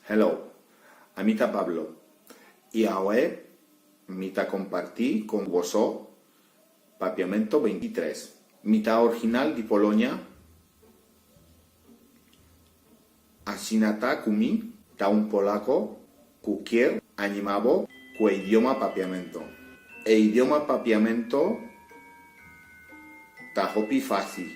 Hello, amita Pablo. Y ahora mita compartí con vosotros papiamento 23. Mita original de Polonia. Asinata kumi ta un polaco cualquier animabo que idioma papiamento. E idioma papiamento ta hopi fácil.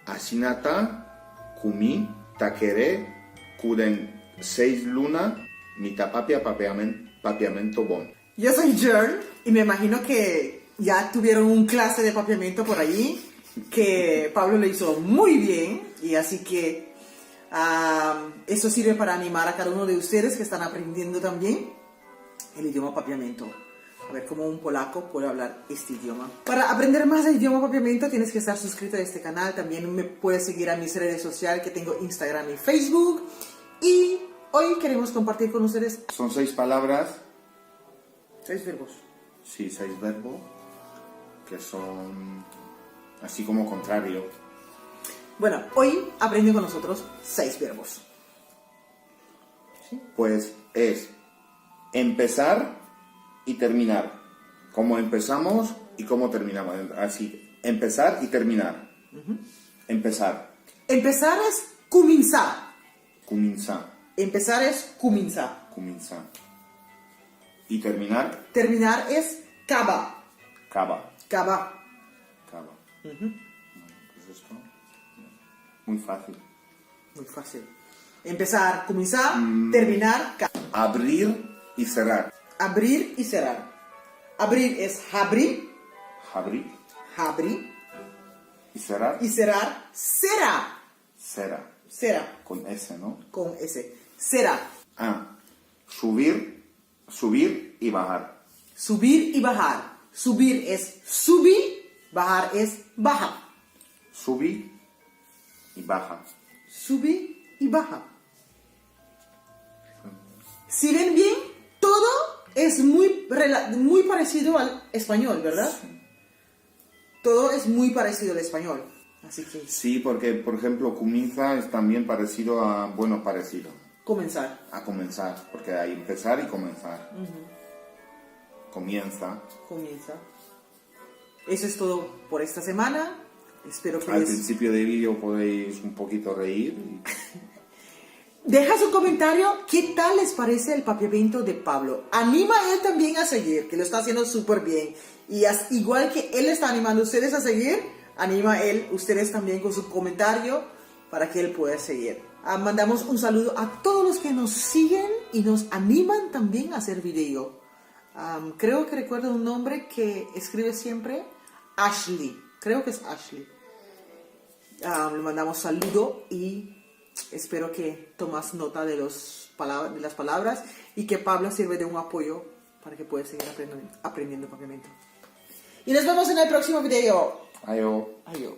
Asinata kumi ta quere cuden 6 luna mita papiamento bon. Yo soy Jern y me imagino que ya tuvieron un clase de papiamento por allí, que Pablo lo hizo muy bien, y así que eso sirve para animar a cada uno de ustedes que están aprendiendo también el idioma papiamento. A ver cómo un polaco puede hablar este idioma. Para aprender más del idioma papiamento tienes que estar suscrito a este canal. También me puedes seguir a mis redes sociales, que tengo Instagram y Facebook. Y hoy queremos compartir con ustedes... Son 6 palabras. 6 verbos. Sí, 6 verbos que son así como contrario. Bueno, hoy aprende con nosotros 6 verbos. ¿Sí? Pues es empezar y terminar. Cómo empezamos y cómo terminamos. Así, empezar y terminar. Empezar. Empezar es começar. Começar. Empezar es começar. Começar. Y terminar. Terminar es caba. Caba. Caba. Caba. Pues esto. Muy fácil. Muy fácil. Empezar, começar, terminar, caba. Abrir y cerrar. Abrir y cerrar. Abrir es abrir. Abrir. Abrir. Y cerrar. Y cerrar, será. Será. Será. Con S, ¿no? Con S. Será. Subir. Subir y bajar. Subir y bajar. Subir es subir. Bajar es baja. Subir y baja. Subir y baja. Si ven bien, todo es muy parecido al español, ¿verdad? Sí. Todo es muy parecido al español. Así que... Sí, porque, por ejemplo, comienza es también parecido a... Bueno, parecido. Comenzar. A comenzar, porque hay empezar y comenzar. Comienza. Comienza. Eso es todo por esta semana. Espero que Al principio del vídeo podéis un poquito reír. Deja su comentario, ¿qué tal les parece el papiamento de Pablo? Anima a él también a seguir, que lo está haciendo súper bien. Y igual que él está animando a ustedes a seguir, anima a él, ustedes también con su comentario para que él pueda seguir. Mandamos un saludo a todos los que nos siguen y nos animan también a hacer video. Creo que recuerdo un nombre que escribe siempre, Ashley. Creo que es Ashley. Le mandamos saludo y espero que tomas nota de las palabras y que Pablo sirve de un apoyo para que puedas seguir aprendiendo papiamento. Y nos vemos en el próximo video. Adiós. Adiós.